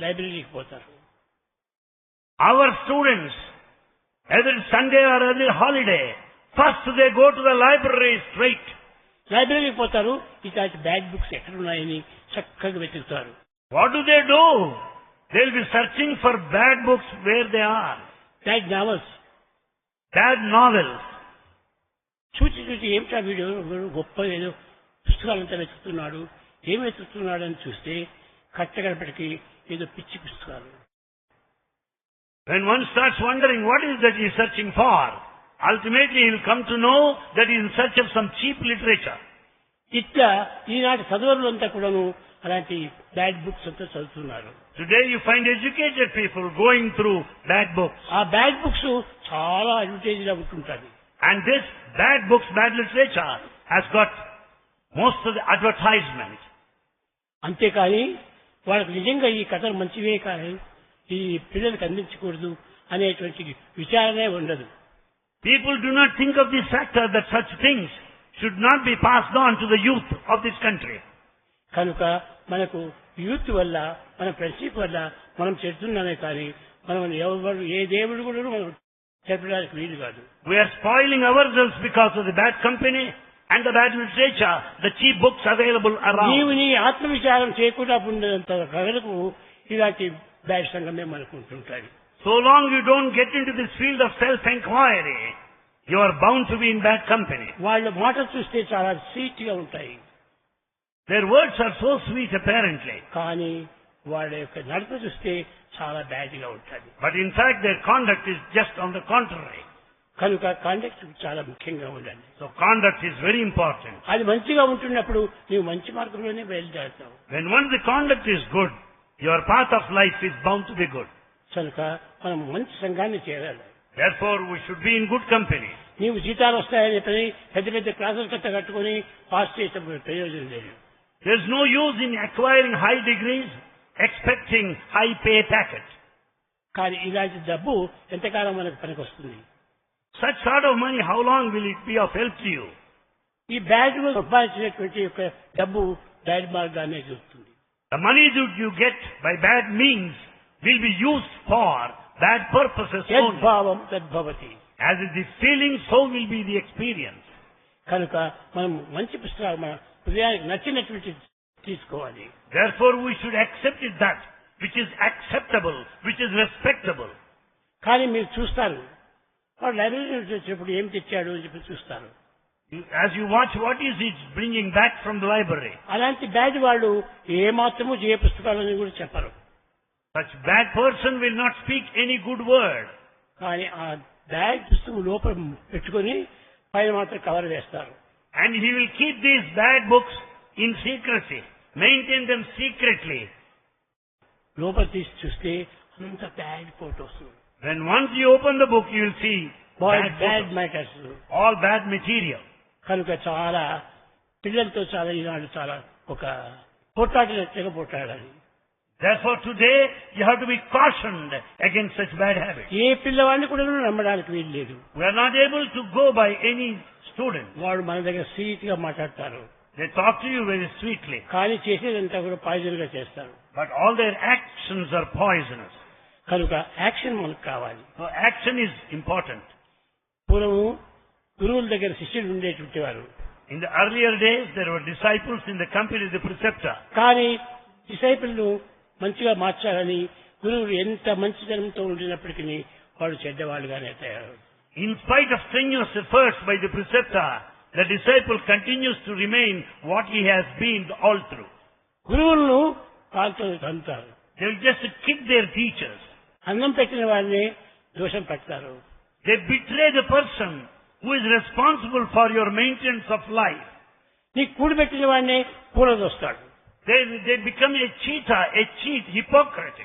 లైబ్రరీకి పోతారు. Our students, whether it's Sunday or any holiday, first they go to the library straight. లైబ్రరీకి పోతారు. ఇట్లాంటి బ్యాడ్ బుక్స్ ఎక్కడ ఉన్నాయని చక్కగా వెతుకుతారు. What do? They'll be searching for bad books where they are. Bad novels, Bad novels. చూచి ఏమిటా video గొప్ప ఏదో పుస్తకాలంతా వెతుకుతున్నాడు. ఏం వెతుకుతున్నాడు అని చూస్తే కట్టగడపటికి ఏదో పిచ్చి పుస్తకాలు. When one starts wondering what is that he is searching for, ultimately he will come to know that he is in search of some cheap literature. ఇట్లా ఈనాటి చదువులంతా కూడాను అలాంటి బ్యాడ్ బుక్స్ అంతా చదువుతున్నారు. Today you find educated people going through bad books. ఆ bad books చాలా advertise గా ఉంటుంటుంది. And this bad books, bad literature has got most of the advertisements. అంతేకాని వాళ్ళకి నిజంగా ఈ కథలు మంచివే కానీ ఈ పిల్లలకు అందించకూడదు అనేటువంటి విచారణే ఉండదు. People do not think of the factor that such things should not be passed on to the youth of this country. కనుక మనకు యూత్ వల్ల మన ఫ్రెండ్షిప్ వల్ల మనం చెడుతున్నామే కానీ మనం ఎవరు ఏ దేవుడు కూడా మనం చెప్పడానికి వీలు కాదు. We are spoiling ourselves because of the bad company and the bad literature, the cheap books available around. నీవు నీ ఆత్మవిచారం చేయకుండా ఉండేంత వరకు ఇలాంటి బ్యాడ్ సంఘమే మనకు ఉంటుంటాయి. So long you don't get into this field of self-inquiry, you are bound to be in bad company. వాళ్ళ మాటలు చూస్తే చాలా స్వీట్ గా ఉంటాయి. Their words are so sweet apparently. కానీ వాళ్ళ యొక్క నడత చూస్తే చాలా బ్యాడ్ గా ఉంటుంది. But in fact their conduct is just on the contrary. కనుక కాండక్ట్ చాలా ముఖ్యంగా ఉండాలి. So conduct is very important. అది మంచిగా ఉంటున్నప్పుడు నీవు మంచి మార్గంలోనే బయలుదేరుతావు. When once the conduct is good, your path of life is bound to be good. కనుక మనం మంచి సంఘాన్ని చేరాలి. Therefore we should be in good company. నీవు జీతాలు వస్తాయని చెప్పి పెద్ద పెద్ద క్లాసులు కట్టుకొని పాస్ చేసే ప్రయోజనం లేదు. There is no use in acquiring high degrees, expecting high pay packet. కానీ ఇలాంటి డబ్బు ఎంతకాలం మనకు పనికి వస్తుంది? Such sort of money, how long will it be of help to you? ఈ బ్యాడ్ సంపాదించినటువంటి యొక్క డబ్బు బ్యాడ్ మార్గాన్ని చూస్తుంది. The money that you get by bad means will be used for bad purposes only. యద్భావం తద్భవతి. As is the feeling, so will be the experience. కనుక మనం మంచి పుస్తకాలు మన హృదయానికి నచ్చినటువంటి తీసుకోవాలి. Therefore we should accept it that which is acceptable, which is respectable. కానీ మీరు చూస్తారు వాడు లైబ్రరీ నుంచి వచ్చినప్పుడు ఏం తెచ్చాడు అని చెప్పి చూస్తారు. As you watch, what is it bringing back from the library? అలాంటి బ్యాడ్ వాళ్ళు ఏ మాత్రము ఏ పుస్తకాలని కూడా చెప్పరు. Such bad person will not speak any good word. కానీ ఆ బ్యాడ్ పుస్తకం లోపల పెట్టుకొని పైన మాత్రం కవర్ వేస్తారు. And he will keep these bad books in secrecy, maintain them secretly. లోపల తీసి చూస్తే అంత bad photos. When once you open the book, you will see bad photos, matters. all bad material. కనుక చాలా పిల్లలతో చాలా ఈనాడు చాలా ఒక పోట్లాటలు పోట్లాడాలి. Therefore today you have to be cautioned against such bad habits. ఏ పిల్లవాడిని కూడా నమ్మడానికి వీలు లేదు. We are not able to go by any student. వాడు మన దగ్గర స్వీట్ గా మాట్లాడతారు. They talk to you very sweetly. కానీ చేసేదంతా కూడా పాయిజన్ గా చేస్తారు. But all their actions are poisonous. కనుక యాక్షన్ మనకు కావాలి. So action is important. పూర్వము గురువుల దగ్గర శిష్యులు ఉండేటువంటి వారు. In the earlier days there were disciples in the company of the preceptor. కానీ డిసైపుల్ను మంచిగా మార్చాలని గురువులు ఎంత మంచితనంతో ఉండినప్పటికీ వాడు చెడ్డవాళ్ళుగానే తయారు. In spite of strenuous efforts by the preceptor, the disciple continues to remain what he has been all through. గురువులను కాల్తో తంతారు. They will just kick their teachers. అన్నం పెట్టిన వారిని దోషం పెడతారు. They betray the person who is responsible for your maintenance of life. నీ కూడబెట్టిన వాడిని కూడదొస్తాడు. They become a cheater, a cheat, hypocrite.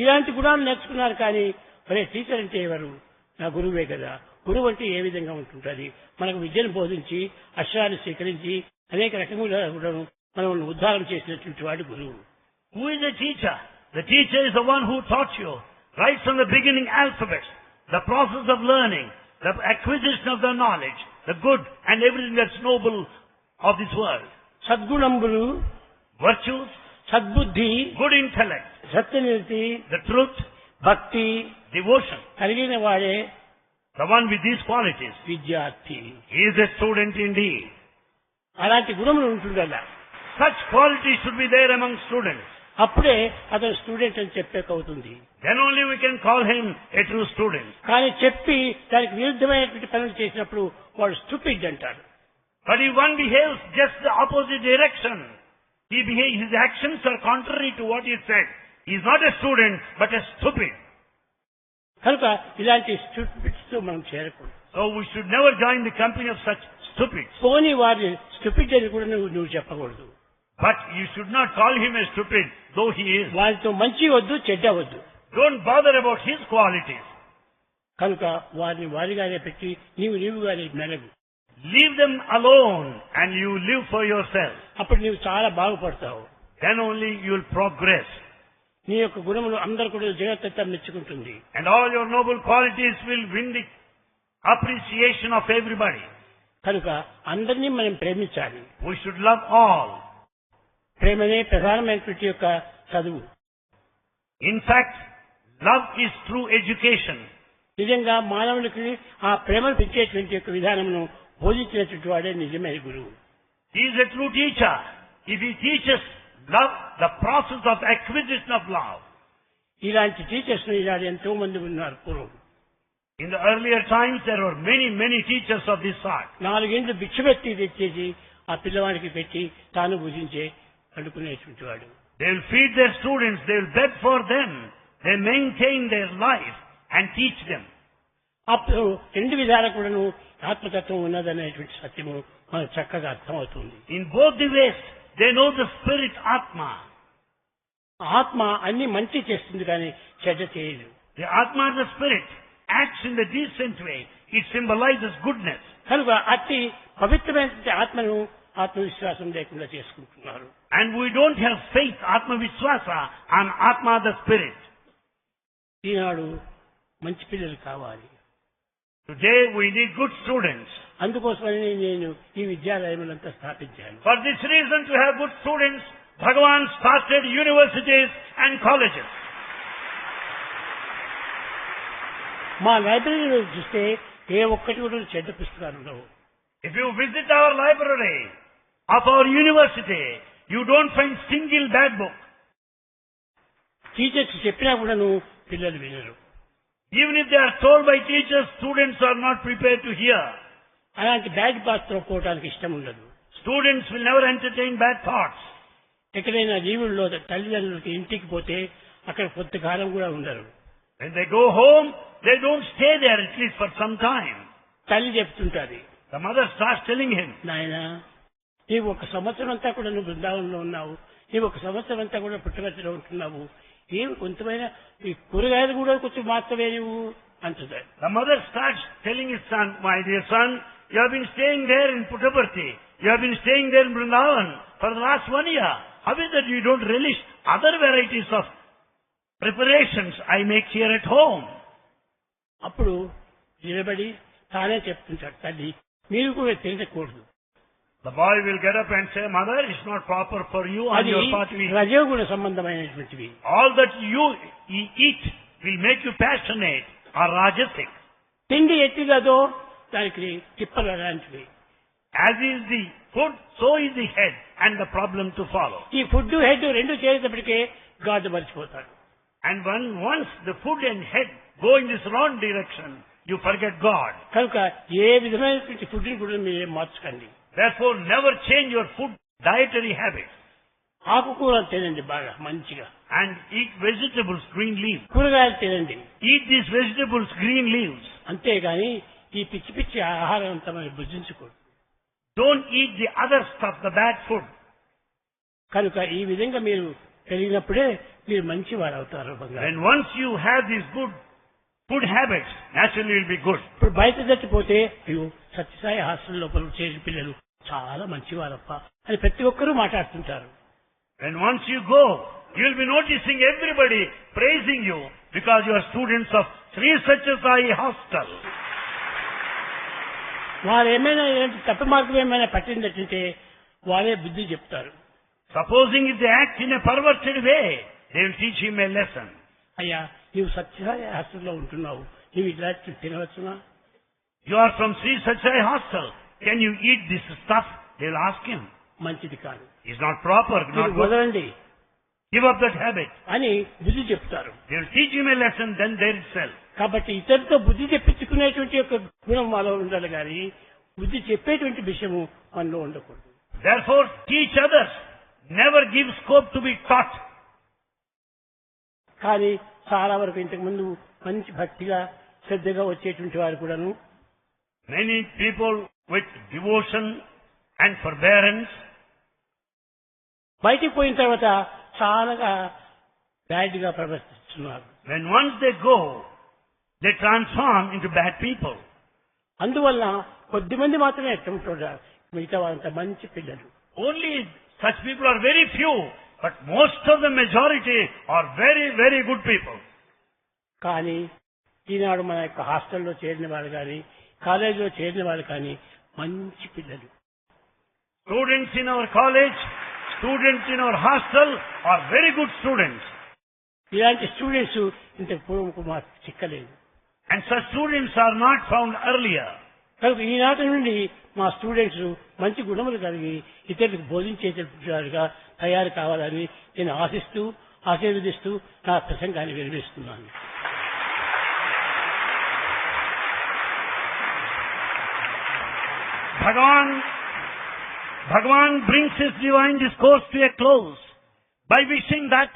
ఇలాంటి గుణాలు నేర్చుకున్నారు కానీ మరే టీచర్ అంటే ఎవరు? నా గురువే కదా. గురువు అంటే ఏ విధంగా ఉంటుంటుంది? మనకు విద్యను బోధించి అక్షరాన్ని స్వీకరించి అనేక రకములుగా మనం ఉద్ధారం చేసినటువంటి వాడు గురువు. Who is the teacher? The teacher is the one who taught you right from the beginning alphabets, the process of learning, the acquisition of the knowledge, the good and everything that's noble of this world. సద్గుణంబులు, Virtues, సద్బుద్ధి, good intellect, సత్యనిరతి, the truth, భక్తి devotion. కలిగిన వాడే The one with these qualities, విద్యార్థి. he is a student indeed. అలాంటి గుణములు ఉంటుందల్లా. Such qualities should be there among students. అప్పుడే అతను student అని చెప్పేకవుతుంది. Then only we can call him a true student. కానీ చెప్పి దానికి విరుద్ధమైనటువంటి పనులు చేసినప్పుడు వాడు స్టూపిడ్ అంటారు. But if one behaves just the opposite direction, his actions are contrary to what he said. He is not a student, but a stupid. కనుక ఇలాంటి stupids తో మనం చేరకూడదు. So we should never join the company of such stupids. పోనీ వారిని stupid అని కూడా నువ్వు చెప్పకూడదు. But you should not call him a stupid, though he is. వారితో మంచి వద్దు, చెడ్డ వద్దు. Don't bother about his qualities. కనుక వారిని వారిగానే పెట్టి నీవుగానే మెలగు. Leave them alone and you live for yourself. అప్పుడు నీవు చాలా బాగుపడతావు. Then only you will progress. నీ యొక్క గుణములు అందరూ కూడా జగత్తంతా మెచ్చుకుంటుంది. And all your noble qualities will win the appreciation of everybody. కనుక అందరినీ మనం ప్రేమించాలి. We should love all. ప్రేమనే ప్రధానమైనటువంటి యొక్క చదువు. In fact, love is true education. నిజంగా మానవునికి ఆ ప్రేమను పెంచేటువంటి యొక్క విధానమును బోధించినటువంటి వాడే నిజమైన గురువు. He is a true teacher. If he teaches love, the process of acquisition of love. ఇలాంటి టీచర్స్ ఈనాడు ఎంతో మంది ఉన్నారు పూర్వం. In the earlier times, there were many teachers of this sort. 4 ఏళ్ళు భిక్షపెట్టి తెచ్చేసి ఆ పిల్లవాడికి పెట్టి తాను భుజించే అనుకునేటువంటి వాడు. They will feed their students, they will beg for them, they maintain their life and teach them. అప్పుడు 2 విధాలు కూడాను ఆత్మతత్వం ఉన్నదనేటువంటి సత్యము మనకు చక్కగా అర్థమవుతుంది. In both the ways, they know the spirit Atma. ఆత్మ అన్ని మంచి చేస్తుంది కానీ చెడ్డ చేయదు. The Atma, the spirit, acts in the decent way. It symbolizes goodness. కనుక అట్టి పవిత్రమైనటువంటి ఆత్మను ఆత్మవిశ్వాసం లేకుండా చేసుకుంటున్నారు. And we don't have faith, Atma Vishwasa, on Atma, the spirit. ఈనాడు మంచి పిల్లలు కావాలి. Today we need good students. అందుకోసమని నేను ఈ విద్యాలయములంతా స్థాపించాను. For this reason, to have good students, Bhagavan started universities and colleges. మా లైబ్రరీలో చూస్తే ఏ ఒక్కటి కూడా చెడ్డ పుస్తకాలు ఉండవు. If you visit our library of our university, you don't find single bad book. Teachers చెప్పినా కూడాను పిల్లలు వినరు. Even if they are told by teachers, students are not prepared to hear. అలాంటి బ్యాడ్ పాత్ర పోవడానికి ఇష్టం ఉండదు. Students will never entertain bad thoughts. ఎక్కడైనా లీవుల్లో తల్లిదండ్రులకి ఇంటికి పోతే అక్కడ కొంతకాలం కూడా ఉండరు. When they go home, they don't stay there at least for some time. తల్లి చెప్తుంటాది, The mother starts telling him, నాయనా నీవు 1 సంవత్సరం అంతా కూడా నువ్వు బృందావనంలో ఉన్నావు, నీవు 1 సంవత్సరం అంతా కూడా పుట్టగతిలో ఉంటున్నావు, ఏమి కొంతమైన ఈ కూరగాయలు కూడా కొంచెం మాత్రమే నువ్వు అంటుంది. the mother starts telling his son, my dear son, you have been staying there in Puttaparthi, you have been staying there in Vrindavan for the last 1 year. How is that you don't relish other varieties of preparations I make here at home? అప్పుడు నిలబడి తానే చెప్తుంటాడు, తల్లి మీరు కూడా తినకూడదు. The boy will get up and say, mother, it's not proper for you on అది your part to eat. రజోగుణ సంబంధమైనటువంటివి. All that you eat will make you passionate or rajasic. తిండి ఎట్టిగదో దానికి తిప్పలు అలాంటివి. As is the food, so is the head and the problem to follow. ఈ food head 2 చేసేటప్పటికే God మర్చిపోతాడు. And once the food and head go in this wrong direction, you forget God. కనుక ఏ విధమైనటువంటి ఫుడ్ని కూడా మీరు మార్చకండి. Therefore, never change your food dietary habits. ఆకుకూరలు తినండి బాగా మంచిగా. And eat vegetables, green leaves. కూరగాయలు తినండి. Eat these vegetables, green leaves. అంతేగాని ఈ పిచ్చి పిచ్చి ఆహారం అంతా మనం భుజించకూడదు. Don't eat the other stuff, the bad food. కనుక ఈ విధంగా మీరు పెరిగినప్పుడే మీరు మంచి వారు అవుతారు. And once you have these good food habits, naturally you will be good. ఇప్పుడు బయట తట్టిపోతే అయ్యో సత్యసాయి హాస్టల్ లోపల చేసిన పిల్లలు చాలా మంచివారప్ప అని ప్రతి ఒక్కరూ మాట్లాడుతుంటారు. And once you go, you will be noticing everybody praising you because you are students of Sri Satyasai Hostel. వారు ఏమైనా తప్పు మార్గం ఏమైనా పట్టిందంటే వారే బుద్ధి చెప్తారు. Supposing if they act in a perverted way, they will teach him a lesson. అయ్యా నీవు సత్యసాయి హాస్టల్లో ఉంటున్నావు, నీవు ఇలాంటి తినవచ్చునా? You are from Sri Satyai hostel. Can you eat this stuff? They will ask him. మంచిది కాదు, It's not proper. మీరు Not good. వదలండి Give up that habit. అని బుద్ధి చెప్తారు. They will teach him a lesson then there itself. కాబట్టి ఇతరులతో బుద్ధి చెప్పించుకునేటువంటి యొక్క గుణం మనలో ఉండాలి కానీ బుద్ధి చెప్పేటువంటి విషయము మనలో ఉండకూడదు. Therefore, teach others. Never give scope to be taught. కానీ చాలా వరకు ఇంతకు ముందు మంచి భక్తిగా శ్రద్ధగా వచ్చేటువంటి వారు కూడాను Many people with devotion and forbearance, బయటికి పోయిన తర్వాత చాలా బ్యాడ్ గా ప్రవర్తిస్తున్నారు. when once they go, they transform into bad people. అందువల్ల కొద్దిమంది మాత్రమే ఎట్టుంటారు, మిగతా వాళ్ళంతా మంచి పిల్లలు. Only such people are very few, but most of the majority are very, very good people. కానీ ఈనాడు మన యొక్క హాస్టల్లో చేరిన వాళ్ళు కానీ కాలేజీలో చేరిన వాళ్ళు కానీ మంచి పిల్లలు. Students in our college, students in our hostel are very good students. ఇలాంటి స్టూడెంట్స్ ఇంతకు పూర్వకు మాకు చిక్కలేదు. And such students are not found earlier. కనుక ఈనాటి నుండి మా స్టూడెంట్స్ మంచి గుణములు కలిగి ఇతరులకు బోధించేటట్టుగా తయారు కావాలని నేను ఆశిస్తూ ఆశీర్వదిస్తూ నా ప్రసంగాన్ని విరమిస్తున్నాను. Bhagavan brings his divine discourse to a close by wishing that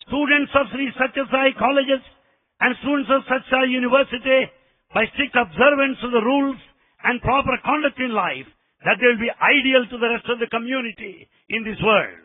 students of Sri Satya Sai colleges and students of Satya Sai University, by strict observance of the rules and proper conduct in life, that they will be ideal to the rest of the community in this world.